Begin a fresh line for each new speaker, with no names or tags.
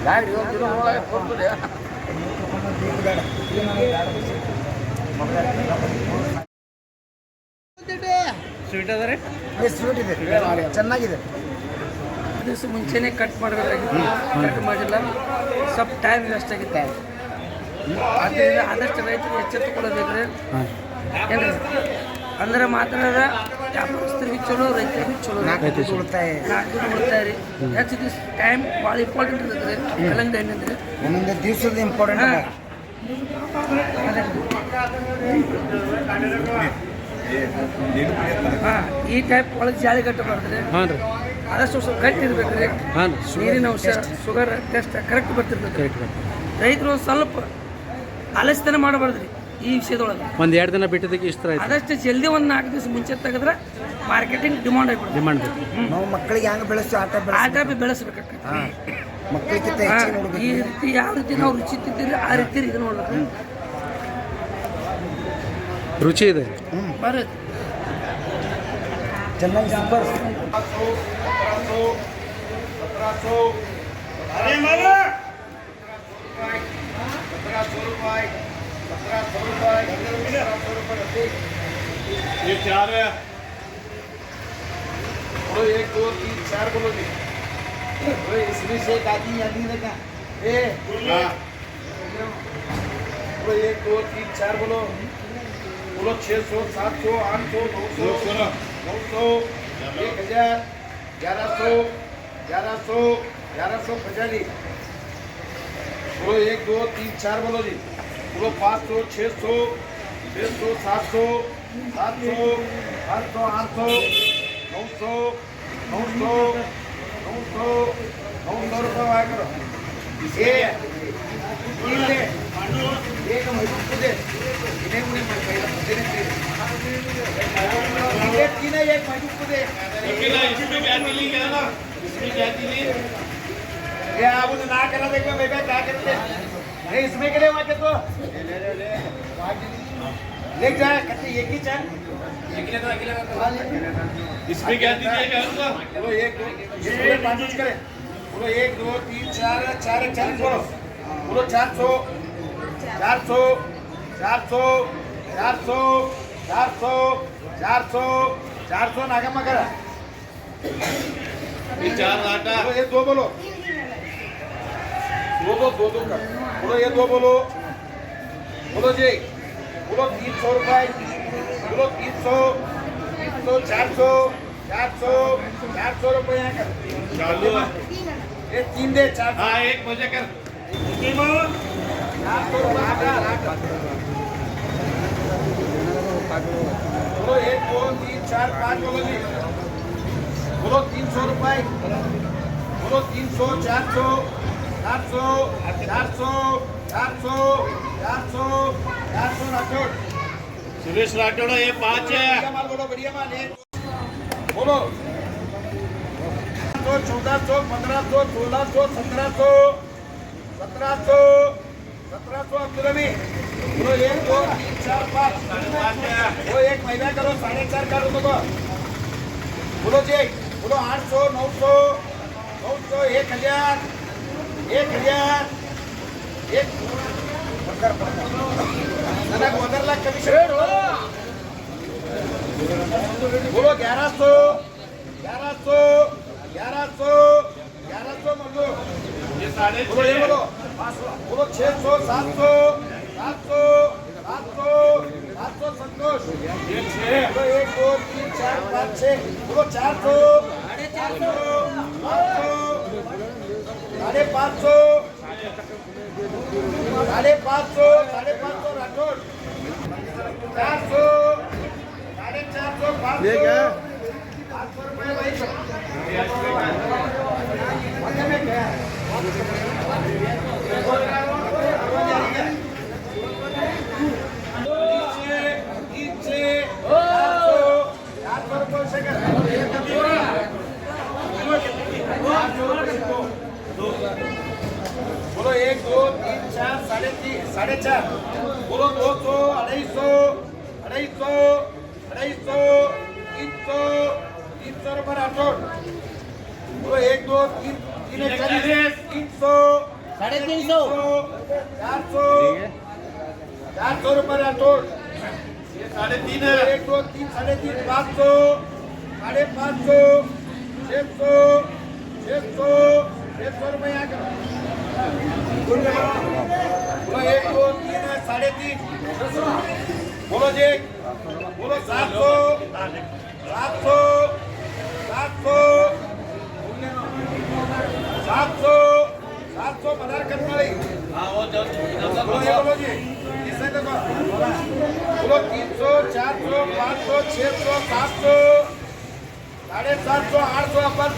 ಗಾಡಿ ಹೋಗ್ತಿರೋ ಕೊಡ್ತದೆ
ಸ್ವೀಟ್ ಅದ ರೀ
ಸ್ವೀಟ್ ಇದೆ ಚೆನ್ನಾಗಿದೆ.
ದಿವಸ ಮುಂಚೆನೇ ಕಟ್ ಮಾಡಬೇಕಾಗಿತ್ತು, ಕಟ್ ಮಾಡಿಲ್ಲ, ಸ್ವಲ್ಪ ಟೈಮ್ ವೇಸ್ಟ್ ಆಗಿತ್ತು. ಆದ್ದರಿಂದ ಆದಷ್ಟು ರೈತರು ಎಚ್ಚೆತ್ತುಕೊಳ್ಳಬೇಕ್ರಿ. ಏನ್ರಿ ಅಂದ್ರೆ ಮಾತಾಡೋದ ವ್ಯಾಪಾರಸ್ಥರಿಗೆ ಚಲೋ, ರೈತರಿಗೆ ಚಲೋ,
ಉಳಿತಾಯ
ರೀ. ಹೆಚ್ಚು ದಿವಸ ಟೈಮ್ ಭಾಳ ಇಂಪಾರ್ಟೆಂಟ್ ಇರ್ತದೆ ರೀ. ಕಲ್ಲಂಗಡಿ ಹಣ್ಣು ಅಂದ್ರೆ
ಒಂದೊಂದು ದಿವಸದ ಇಂಪಾರ್ಟೆಂಟ್.
ಈ ಟೈಪ್ ಒಳಗೆ ಜಾಳಿ ಕಟ್ಟಬಾರ್ದ್ರಿ. ಆದಷ್ಟು ಸ್ವಲ್ಪ ಗಟ್ಟಿ ಇರ್ಬೇಕ್ರಿ. ನೀರಿನ ಅಂಶ, ಶುಗರ್ ಟೆಸ್ಟ್ ಕರೆಕ್ಟ್ ಬರ್ತಿರ್ತದೆ. ರೈತರು ಸ್ವಲ್ಪ ಆಲಸ್ಯತನ ಮಾಡಬಾರ್ದ್ರಿ ಈ ವಿಷಯದೊಳಗೆ.
ಒಂದು 2 ದಿನ ಬಿಟ್ಟಿದ್ದಕ್ಕೆ ಇಷ್ಟ ಆಯ್ತು.
ಆದಷ್ಟು ಜಲ್ದಿ ಒಂದು 4 ದಿವಸ ಮುಂಚೆ ತೆಗೆದ್ರೆ ಮಾರ್ಕೆಟಿಂಗ್ ಡಿಮಾಂಡ್ ಆಗಿಬಿಡುತ್ತೆ.
ಡಿಮಾಂಡ್
ನಾವು ಮಕ್ಕಳಿಗೆ ಹೆಂಗೆ ಬೆಳೆಸ್ತೀವಿ
ಆಟ ಬೆಳೆಸ್ಬೇಕಾಗ್ತದೆ.
ಮಕ್ಕಳಿಗಿಂತ
ಈ ರೀತಿ ಯಾವ ರೀತಿ ನಾವು ರುಚಿ ತಿಂತೀರಿ ಆ ರೀತಿ ಇದು ನೋಡ್ಬೇಕು.
ರುಚಿ ಇದೆ.
ಬರ್ರಿ
ಚೆನ್ನಾಗಿ ಸೂಪರ್.
ये 4 है। बोलो 1 2 3 4 बोलो जी।
इसमें से दादी यादी लगा ए
बोलो 1 2 3 4 बोलो। बोलो 600 700 800 900 900 1000 1100 1100 1150 बोलो 1 2 3 4 बोलो जी। बोलो 500 600 600 700 700 800 800 900 900 900 900 रुपये वाया करो। ये तीन ले एक मजबूत दे इन्हें मुझे देने चाहिए। तीन है एक मजबूत दे। इसमें क्या दिली क्या ना इसमें क्या दिली ये आप उसे ना करा देखो बेटा क्या करते नहीं इसमें के लिए वाके तो ले जा कहते एक ही चार इसमें क्या दीजिएगा बोलो 1 2 इसमें 5 करें बोलो 1 2 3 4 4 4 बोलो बोलो 400 400 400 400 400 400 400 नागम्मा करा ये 4 आटा बोलो ये 2 बोलो 2 का बोलो ये 2 बोलो बोलो जी बोलो 300 रुपये बोलो 300 300 400 400 400 रुपये यहाँ कर चालू ये 3 दे 4 हाँ 1 मजे कर 400 बोलो 1 2 3 4 5 बोलो जी बोलो 300 रुपये बोलो 300 400 400 400 400 400 400 राठौड़ सुरेश राठौड़ ये 5 है माल बोलो बढ़िया माल है बोलो 1400 1500 1600 1700 1700 1700 अब्दुल अमी बोलो 1 2 3 4 5 वो एक महीना करो 4.5 करो तो बोलो जी बोलो 800 900 900 1000 1000 एक ನನಗೆ 1 लाख कमीशन बोलो 1100 1100 1100 1100 बोलो ये साढ़े बोलो ये बोलो बोलो 600 700 700 700 700 संतोष ये 6 बोलो 1 2 3 4 5 6 बोलो 400 400 500 550 550 राठौड़ 400 450 500 500 रुपये भाई बोलो 1 2 3 4 साढ़े 4 बोलो 200 250 300 रुपये राठौड़ बोलो 1 2 3 3 300
350
400 रुपये राठौर 3.5 है 1 2 3 3.5 500 550 600 रुपये यहाँ करो बोलो 1 2 3 है 3.5 बोलो जी बोलो 700 पदार्थ करने वाली बोलो जी किसने देखो बोलो 300 400 500 600 700 750 800 अपन